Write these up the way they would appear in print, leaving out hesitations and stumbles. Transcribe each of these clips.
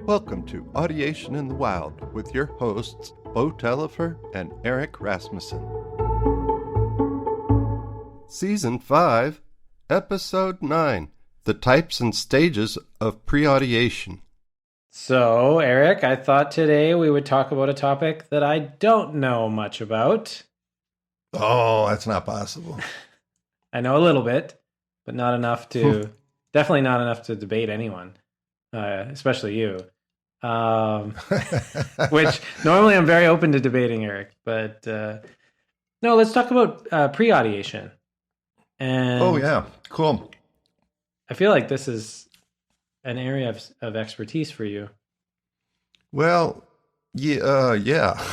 Welcome to Audiation in the Wild with your hosts, Beau Taillefer and Eric Rasmussen. Season 5, Episode 9, The Types and Stages of Pre-Audiation. So, Eric, I thought today we would talk about a topic that I don't know much about. Oh, that's not possible. I know a little bit, but not enough to, definitely not enough to debate anyone, especially you. Which normally I'm very open to debating, Eric, but no, let's talk about pre-audiation. And oh, yeah, cool. I feel like this is an area of expertise for you. Well, yeah.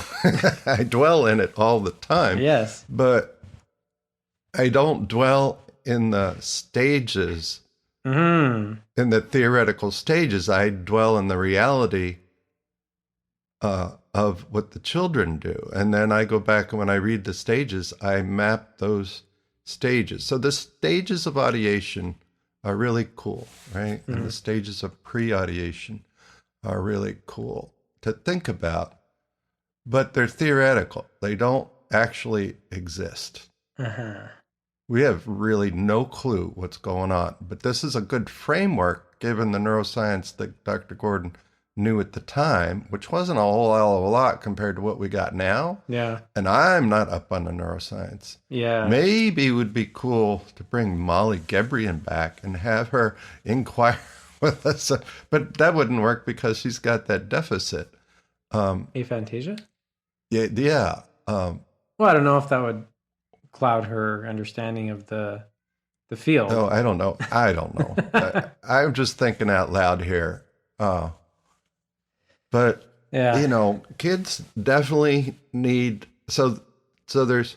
I dwell in it all the time. Yes. But I don't dwell in the stages, in the theoretical stages. I dwell in the reality of what the children do. And then I go back and when I read the stages, I map those stages. So the stages of audiation are really cool, right? Mm-hmm. And the stages of pre-audiation are really cool to think about, but they're theoretical. They don't actually exist. Uh-huh. We have really no clue what's going on, but this is a good framework given the neuroscience that Dr. Gordon knew at the time, which wasn't a whole hell of a lot compared to what we got now. Yeah. And I'm not up on the neuroscience. Yeah. Maybe it would be cool to bring Molly Gebrian back and have her inquire with us, but that wouldn't work because she's got that deficit. Aphantasia? Yeah. Well, I don't know if that would cloud her understanding of the field. No, I don't know. I'm just thinking out loud here. But yeah, kids definitely need so there's,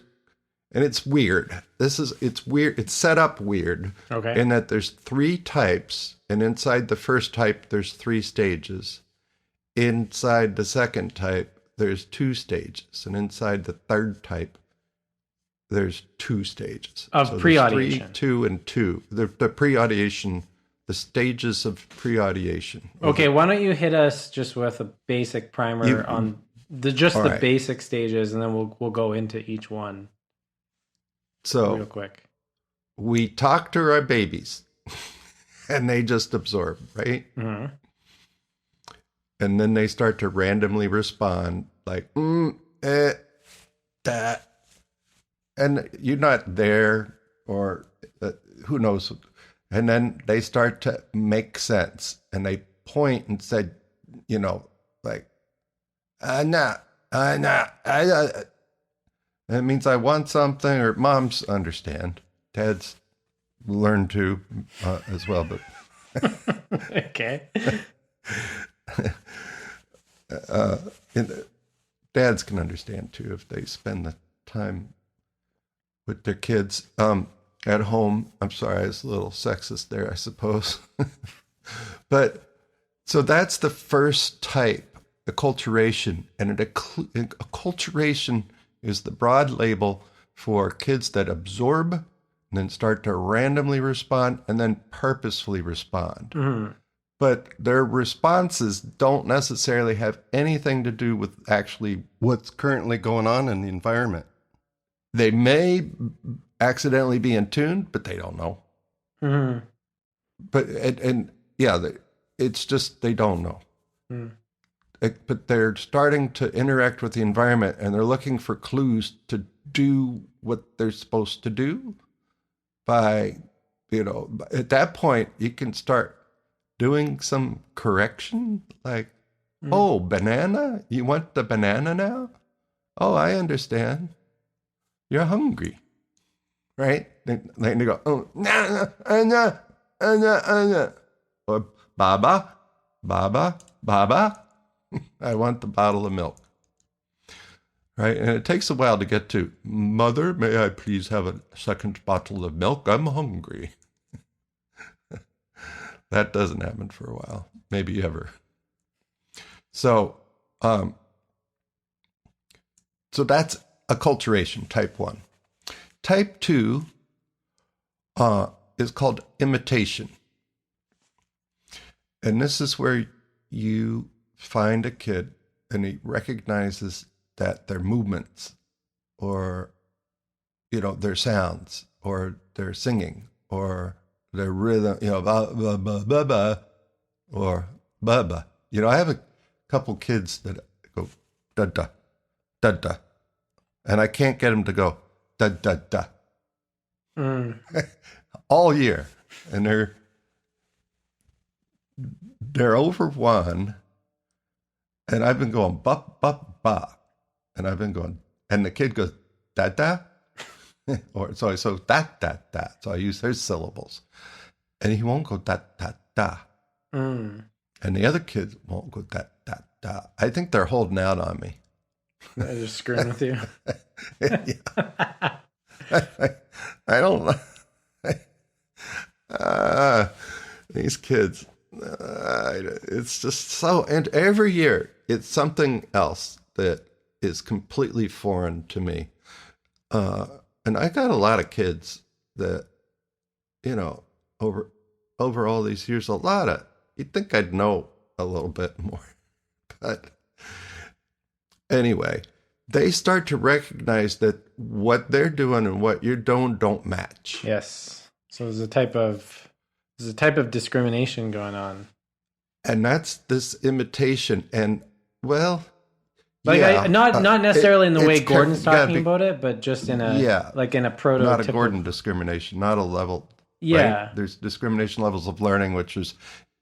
and it's weird. It's weird. It's set up weird. Okay. In that there's 3 types, and inside the first type there's 3 stages. Inside the second type there's 2 stages, and inside the third type there's 2 stages of pre-audiation. 3, 2, and 2. The pre-audiation. The stages of pre-audiation. Okay, why don't you hit us just with a basic primer on the basic stages, and then we'll go into each one. So real quick, we talk to our babies, and they just absorb, right? Mm-hmm. And then they start to randomly respond, like that, and you're not there, or who knows. And then they start to make sense, and they point and say, like, nah. That means I want something, or moms understand. Dads learn to as well, but okay. Dads can understand too if they spend the time with their kids. At home. I'm sorry, I was a little sexist there, I suppose. But so that's the first type, acculturation. And acculturation is the broad label for kids that absorb and then start to randomly respond and then purposefully respond. Mm-hmm. But their responses don't necessarily have anything to do with actually what's currently going on in the environment. They may accidentally be in tune, but they don't know. Mm-hmm. But it's just they don't know. Mm. But they're starting to interact with the environment, and they're looking for clues to do what they're supposed to do. By at that point, you can start doing some correction, like, oh, banana? You want the banana now? Oh, I understand. You're hungry. Right? They go, oh, nah. Or Baba. I want the bottle of milk. Right? And it takes a while to get to, Mother, may I please have a second bottle of milk? I'm hungry. That doesn't happen for a while. Maybe ever. So that's acculturation, type 1. Type 2 is called imitation. And this is where you find a kid and he recognizes that their movements or, their sounds or their singing or their rhythm, blah, blah, blah, blah, blah, or blah, blah. I have a couple kids that go da, da, da, da, and I can't get them to go da, da, da all year. And they're over one, and I've been going ba, ba, ba, and I've been going, and the kid goes da, da, or so da, da, da. So I use his syllables, and he won't go da, da, da. And the other kids won't go da, da, da. I think they're holding out on me. They're just screwing with you. I don't these kids, it's just so, and every year it's something else that is completely foreign to me. And I got a lot of kids that, over all these years, you'd think I'd know a little bit more. But anyway, they start to recognize that what they're doing and what you're doing don't match. Yes. So there's a type of discrimination going on. And that's this imitation. And, well, not necessarily in the way Gordon's talking about it, but just in a like in a prototypical. Not a Gordon discrimination, not a level. Yeah. Right? There's discrimination levels of learning, which is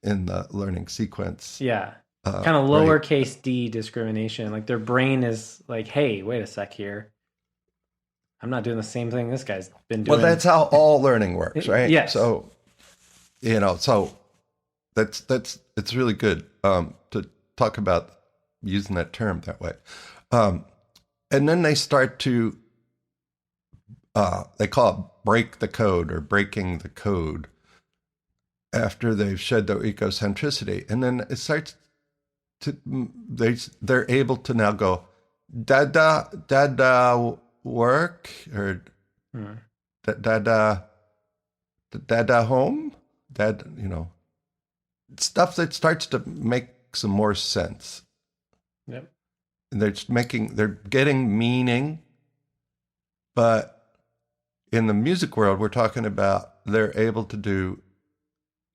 in the learning sequence. Yeah. Kind of lowercase d discrimination. Like their brain is like, hey, wait a sec here. I'm not doing the same thing this guy's been doing. Well, that's how all learning works, right? Yes. So, it's really good to talk about using that term that way. And then they start to, they call it break the code or breaking the code after they've shed their egocentricity. And then it starts to, they're able to now go, da work, or da home, stuff that starts to make some more sense. Yep. And they're getting meaning, but in the music world, we're talking about they're able to do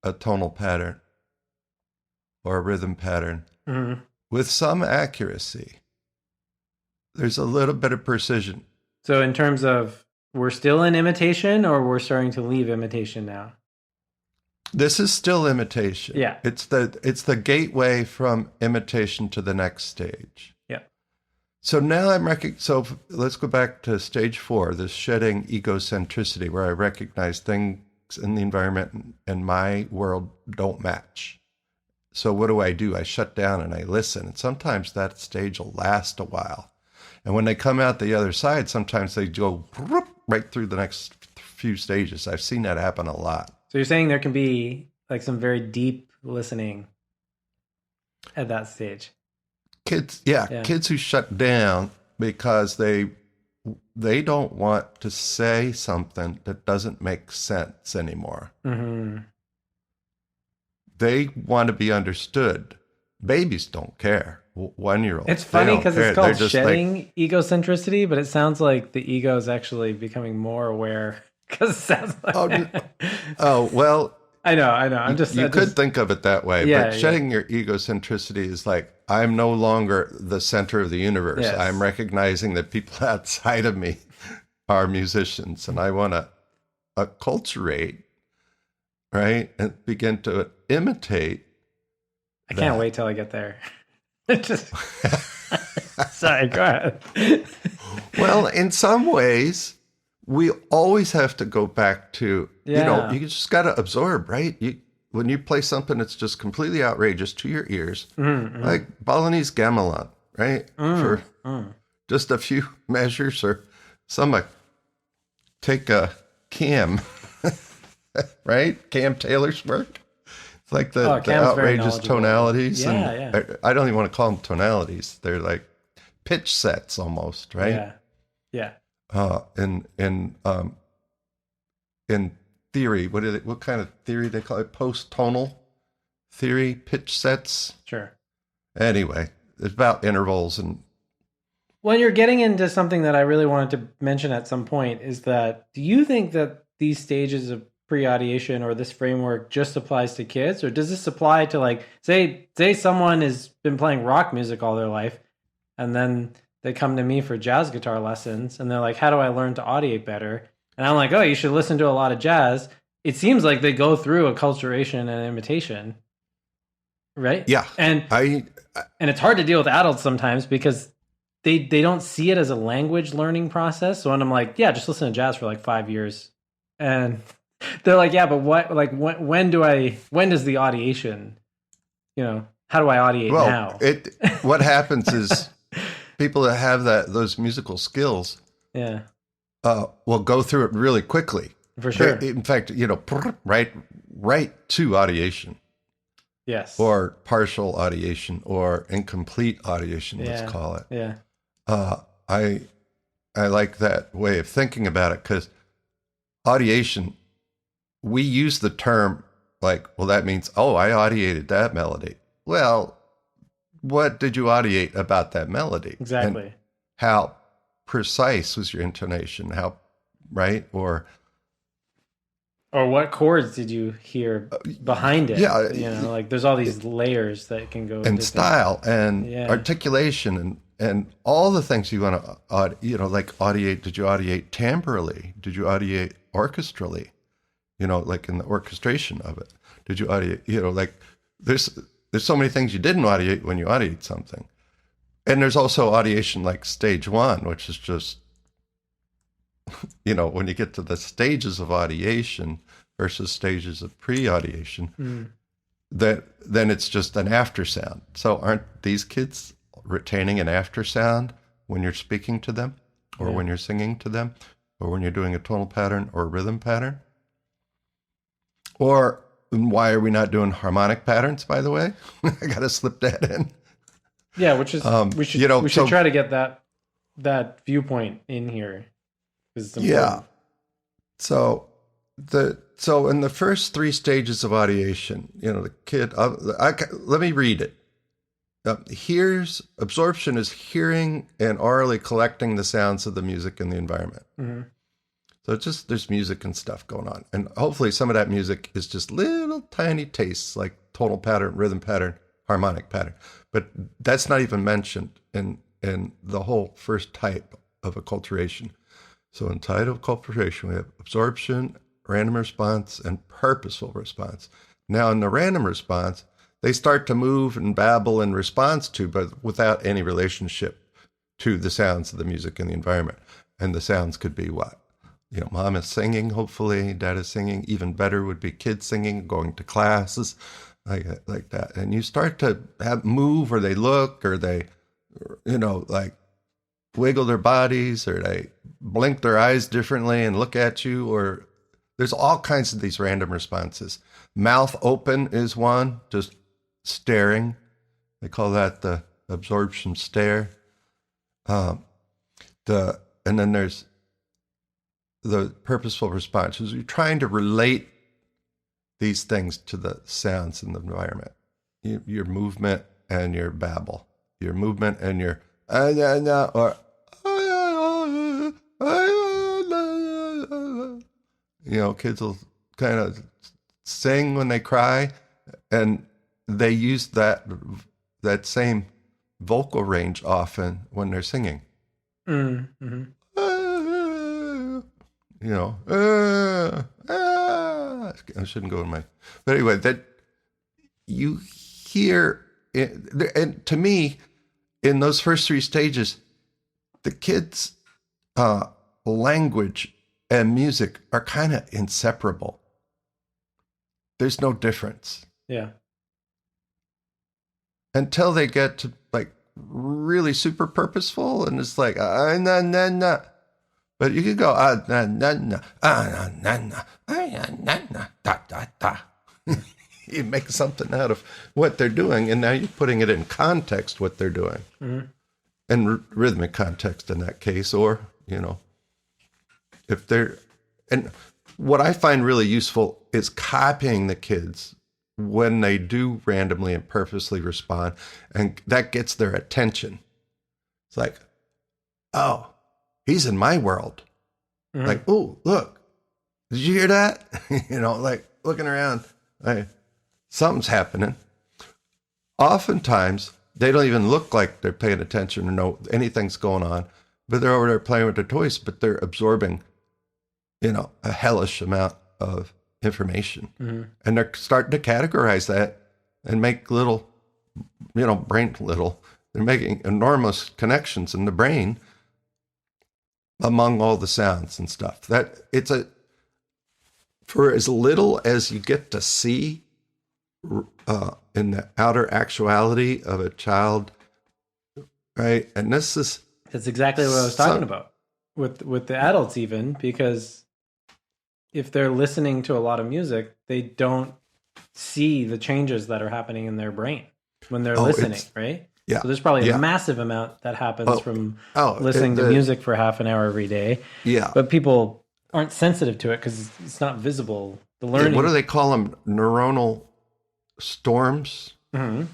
a tonal pattern or a rhythm pattern with some accuracy. There's a little bit of precision. So in terms of, we're still in imitation, or we're starting to leave imitation now? This is still imitation. Yeah. It's the gateway from imitation to the next stage. Yeah. So now so let's go back to stage 4, this shedding egocentricity, where I recognize things in the environment and my world don't match. So what do? I shut down and I listen. And sometimes that stage will last a while. And when they come out the other side, sometimes they go right through the next few stages. I've seen that happen a lot. So you're saying there can be like some very deep listening at that stage. Kids who shut down because they don't want to say something that doesn't make sense anymore. Mm-hmm. They want to be understood. Babies don't care. 1-year-olds. It's funny because it's called shedding egocentricity, but it sounds like the ego is actually becoming more aware. Because it sounds like well. I know. I'm just. You could think of it that way, but shedding your egocentricity is like, I'm no longer the center of the universe. Yes. I'm recognizing that people outside of me are musicians, and I want to acculturate, right, and begin to imitate. I can't wait till I get there. Just sorry, go ahead. Well, in some ways, we always have to go back to, you just got to absorb, right? When you play something that's just completely outrageous to your ears, like Balinese gamelan, right? For just a few measures, or take a Cam, right? Cam Taylor's work. It's like the outrageous tonalities. I don't even want to call them tonalities. They're like pitch sets almost, right? Yeah. In theory, what kind of theory they call it? Post-tonal theory, pitch sets. Sure. Anyway, it's about intervals and. When you're getting into something that I really wanted to mention at some point is that, do you think that these stages of pre-audiation or this framework just applies to kids, or does this apply to, like, say someone has been playing rock music all their life and then they come to me for jazz guitar lessons and they're like, how do I learn to audiate better? And I'm like, oh, you should listen to a lot of jazz. It seems like they go through acculturation and imitation, right? Yeah. And it's hard to deal with adults sometimes because they don't see it as a language learning process. So when I'm like, yeah, just listen to jazz for like 5 years, and they're like, yeah, but what? Like, when does the audiation? How do I audiate now? What happens is people that have those musical skills, yeah, will go through it really quickly. For sure. In fact, right to audiation. Yes. Or partial audiation or incomplete audiation, let's call it. Yeah. I like that way of thinking about it because audiation, we use the term like, well, that means, oh, I audiated that melody. Well, what did you audiate about that melody? Exactly. And how precise was your intonation? Right? Or what chords did you hear behind it? Yeah. Like there's all these layers that can go. And style and articulation and all the things you want to, like audiate. Did you audiate timbrally? Did you audiate orchestrally? Like in the orchestration of it. Did you audiate, like there's so many things you didn't audiate when you audiate something. And there's also audiation like stage one, which is just, when you get to the stages of audiation versus stages of pre-audiation, then it's just an after sound. So aren't these kids retaining an after sound when you're speaking to them or when you're singing to them or when you're doing a tonal pattern or a rhythm pattern? Or why are we not doing harmonic patterns, by the way? I got to slip that in. Yeah, which is, we should try to get that viewpoint in here. Yeah. So in the first three stages of audiation, the kid, let me read it. Absorption is hearing and orally collecting the sounds of the music in the environment. Mm-hmm. So there's music and stuff going on. And hopefully some of that music is just little tiny tastes like tonal pattern, rhythm pattern, harmonic pattern. But that's not even mentioned in the whole first type of acculturation. So in type of acculturation, we have absorption, random response, and purposeful response. Now in the random response, they start to move and babble in response to, but without any relationship to the sounds of the music in the environment. And the sounds could be what? Mom is singing, hopefully, dad is singing. Even better would be kids singing, going to classes, like that. And you start to move, or they look, or they, like wiggle their bodies, or they blink their eyes differently and look at you, or there's all kinds of these random responses. Mouth open is one, just staring. They call that the absorption stare. And then there's the purposeful response, is you're trying to relate these things to the sounds in the environment. Your movement and your babble. Your movement and your or kids will kind of sing when they cry, and they use that same vocal range often when they're singing. Mm-hmm. I shouldn't go in my, but anyway, that you hear it, and to me, in those first three stages, the kids' language and music are kind of inseparable. There's no difference. Yeah. Until they get to like really super purposeful, and it's like na na na. But you could go na na na na na na na da da da. You make something out of what they're doing, and now you're putting it in context what they're doing, and rhythmic context in that case, or if they're. And what I find really useful is copying the kids when they do randomly and purposely respond, and that gets their attention. It's like, oh, he's in my world. Mhm. Like, oh, look, did you hear that? Like looking around, like something's happening. Oftentimes, they don't even look like they're paying attention or know anything's going on, but they're over there playing with their toys, but they're absorbing, a hellish amount of information. Mm-hmm. And they're starting to categorize that and make little, they're making enormous connections in the brain among all the sounds and stuff. That for as little as you get to see in the outer actuality of a child, right? And that's exactly what I was talking about with the adults, even, because if they're listening to a lot of music, they don't see the changes that are happening in their brain when they're listening, right? Yeah. So there's probably a massive amount that happens from listening to music for half an hour every day. Yeah. But people aren't sensitive to it because it's not visible. The learning. What do they call them? Neuronal storms? Mm-hmm.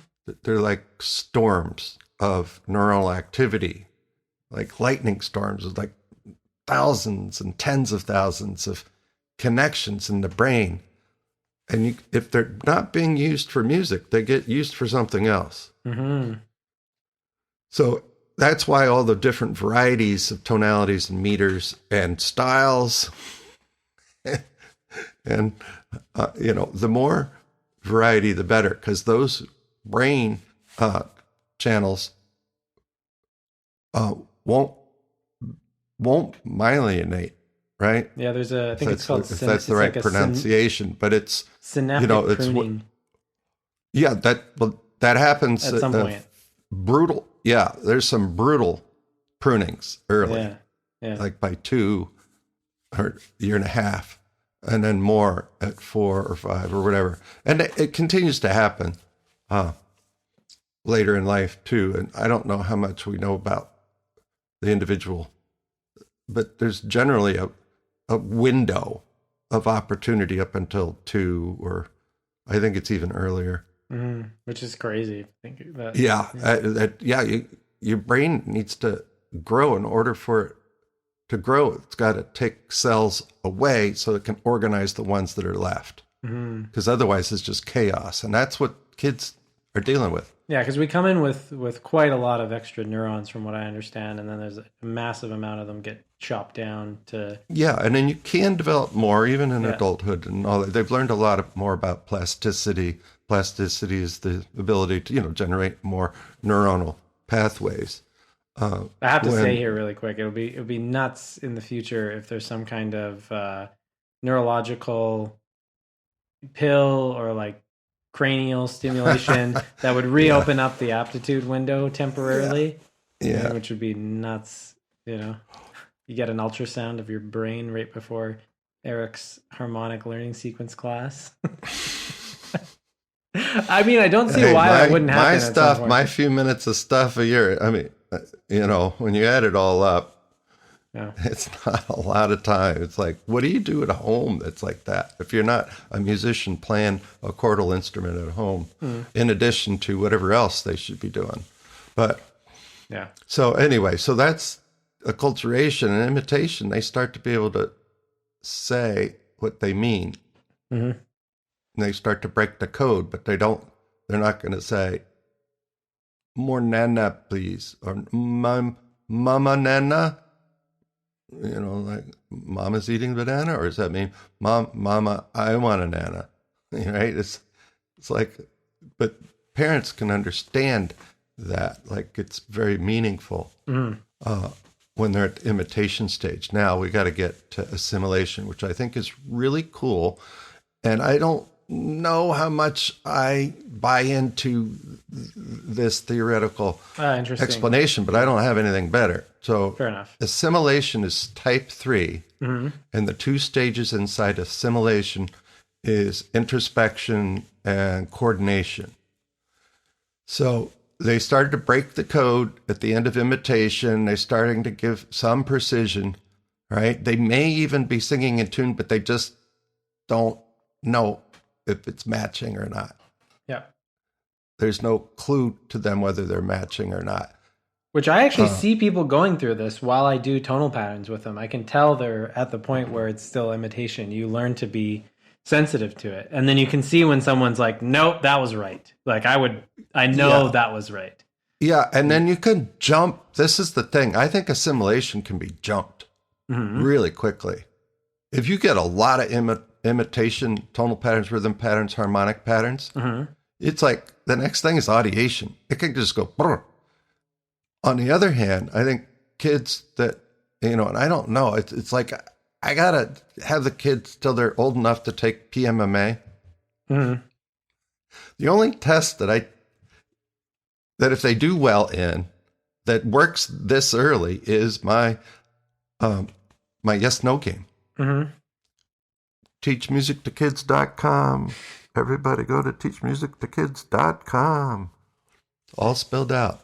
They're like storms of neuronal activity, like lightning storms, with like thousands and tens of thousands of connections in the brain. And if they're not being used for music, they get used for something else. Mm-hmm. So that's why all the different varieties of tonalities and meters and styles, and the more variety, the better, because those brain channels won't myelinate, right? Yeah, there's I think it's called. If that's the right pronunciation, but it's synaptic pruning. That happens at some point. Brutal. Yeah, there's some brutal prunings early, like by 2 or year and a half, and then more at 4 or 5 or whatever. And it continues to happen later in life too. And I don't know how much we know about the individual, but there's generally a window of opportunity up until 2, or I think it's even earlier. Mm-hmm. Which is crazy. I think that, your brain needs to grow. In order for it to grow, it's got to take cells away so it can organize the ones that are left. Because otherwise it's just chaos. And that's what kids are dealing with. Yeah, because we come in with quite a lot of extra neurons from what I understand, and then there's a massive amount of them get chopped down to... Yeah, and then you can develop more even in adulthood and all that. They've learned a lot more about plasticity. Plasticity is the ability to, generate more neuronal pathways. I have to say here really quick, it'll be nuts in the future if there's some kind of neurological pill or like cranial stimulation that would reopen up the aptitude window temporarily. Yeah. Which would be nuts. You get an ultrasound of your brain right before Eric's Harmonic Learning Sequence class. I mean, I don't see why that wouldn't happen. My stuff, my few minutes of stuff a year. I mean, when you add it all up, it's not a lot of time. It's like, what do you do at home that's like that? If you're not a musician playing a chordal instrument at home, in addition to whatever else they should be doing. But so anyway, so that's acculturation and imitation. They start to be able to say what they mean. Mm-hmm. And they start to break the code, but they're not going to say, more nana, please, or mama nana, like mama's eating banana, or does that mean mama, I want a nana, right? It's like, but parents can understand that, like it's very meaningful when they're at the imitation stage. Now we got to get to assimilation, which I think is really cool. And I don't know how much I buy into this theoretical explanation, but I don't have anything better. So fair enough. Assimilation is type 3, and the 2 stages inside assimilation is introspection and coordination. So they started to break the code at the end of imitation. They're starting to give some precision, right? They may even be singing in tune, but they just don't know if it's matching or not. Yeah. There's no clue to them whether they're matching or not. Which I actually see people going through this while I do tonal patterns with them. I can tell they're at the point where it's still imitation. You learn to be sensitive to it. And then you can see when someone's like, nope, that was right. Like I know that was right. Yeah. And then you can jump. This is the thing. I think assimilation can be jumped really quickly. If you get a lot of imitation, tonal patterns, rhythm patterns, harmonic patterns, it's like the next thing is audiation. It can just go. Brr. On the other hand, I think kids that, and I don't know, it's like I got to have the kids till they're old enough to take PMMA. The only test that if they do well in, that works this early is my yes-no game. Teachmusictokids.com. Everybody go to teachmusictokids.com. All spelled out.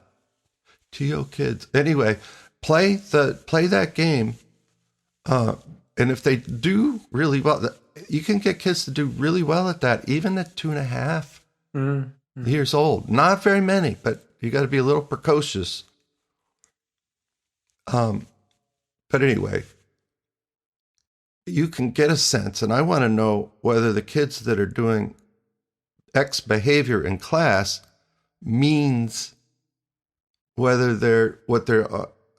TO Kids. Anyway, play that game. And if they do really well, you can get kids to do really well at that, even at 2.5 years old. Not very many, but you got to be a little precocious. But anyway, you can get a sense, and I want to know whether the kids that are doing X behavior in class means whether what their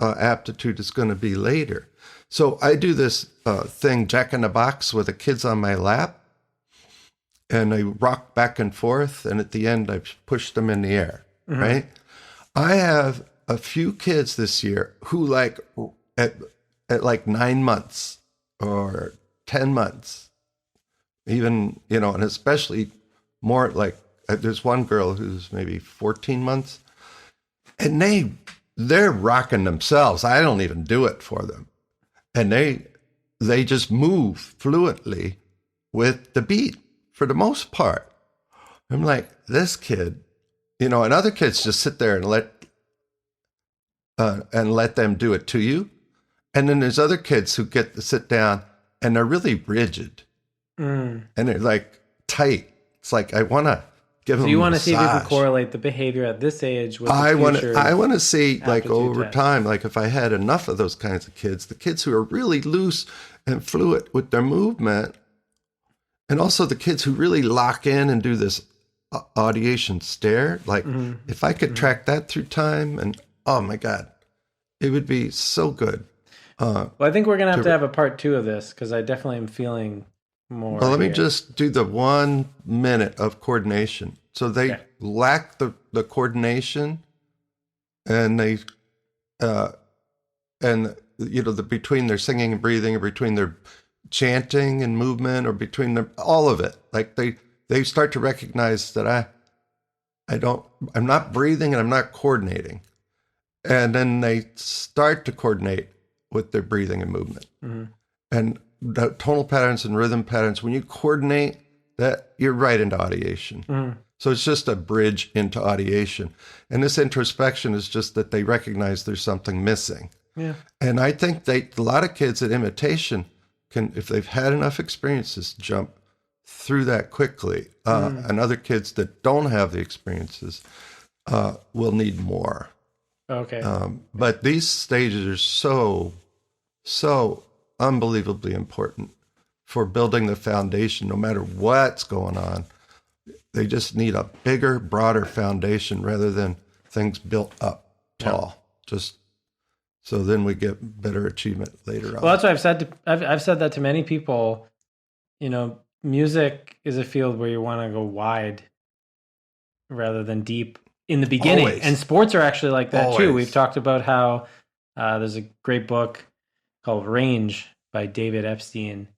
aptitude is going to be later. So I do this thing, Jack in the Box, with the kids on my lap, and I rock back and forth, and at the end I push them in the air, right? I have a few kids this year who like at like 9 months or 10 months, even, and especially more like there's one girl who's maybe 14 months, and they're rocking themselves. I don't even do it for them. And they just move fluently with the beat for the most part. I'm like, this kid, and other kids just sit there and let them do it to you. And then there's other kids who get to sit down and they're really rigid. And they're like tight. It's like, I want to give them a massage. So you want to see if you can correlate the behavior at this age with the future. I want to see, like, over test. time, like if I had enough of those kinds of kids, the kids who are really loose and fluid with their movement, and also the kids who really lock in and do this audiation stare, like if I could track that through time, and oh my God, it would be so good. Well, I think we're going to have a part 2 of this, because I definitely am feeling more. Well, let me just do the 1 minute of coordination. So they lack the coordination, and they, between their singing and breathing, or between their chanting and movement, or between all of it. Like they start to recognize that I'm not breathing and I'm not coordinating. And then they start to coordinate with their breathing and movement. And the tonal patterns and rhythm patterns, when you coordinate that, you're right into audiation. So it's just a bridge into audiation. And this introspection is just that they recognize there's something missing. Yeah. And I think a lot of kids at imitation can, if they've had enough experiences, jump through that quickly. And other kids that don't have the experiences will need more. Okay. But these stages are so unbelievably important for building the foundation, no matter what's going on. They just need a bigger, broader foundation rather than things built up tall. Just so then we get better achievement later on. Well, that's what I've said that to many people. Music is a field where you want to go wide rather than deep in the beginning. Always. And sports are actually like that Always. too. We've talked about how there's a great book called Range by David Epstein.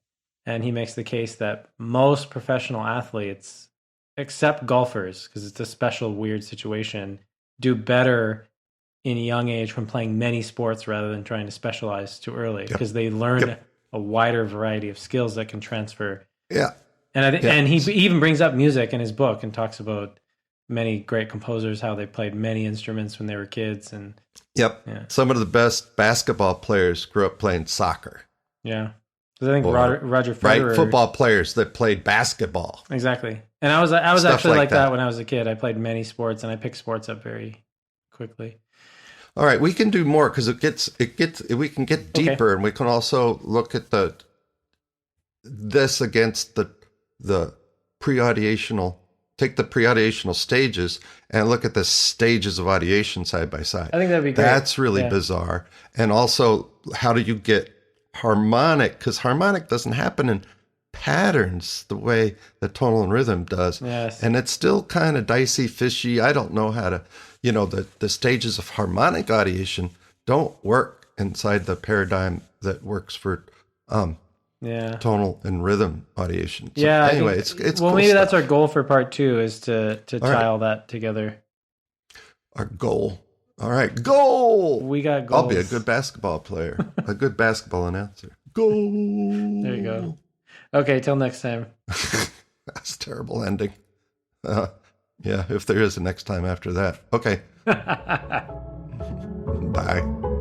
And he makes the case that most professional athletes, except golfers, because it's a special weird situation, do better in a young age from playing many sports rather than trying to specialize too early, because they learn a wider variety of skills that can transfer. Yeah. And I think, and he even brings up music in his book and talks about many great composers, how they played many instruments when they were kids. And some of the best basketball players grew up playing soccer. Yeah. 'Cause I think Or- Roger right? Federer. Football players that played basketball. Exactly. And I was Stuff actually like like that that. when I was a kid. I played many sports and I picked sports up very quickly. All right, we can do more because we can get deeper, and we can also look at this against the pre-audiational. Take the pre-audiational stages and look at the stages of audiation side by side. I think that'd be great. That's really Yeah. bizarre. And also, how do you get harmonic? Because harmonic doesn't happen in patterns the way the tonal and rhythm does. Yes. And it's still kind of dicey, fishy. I don't know how to, the stages of harmonic audiation don't work inside the paradigm that works for tonal and rhythm audiation. So Yeah. anyway, it's well, cool maybe stuff. that's our goal for part 2 is to tie all that together. Our goal. All right, goal. We got goals. I'll be a good basketball player, a good basketball announcer. Goal. There you go. Okay, till next time. That's a terrible ending. Yeah, if there is a next time after that. Okay. Bye.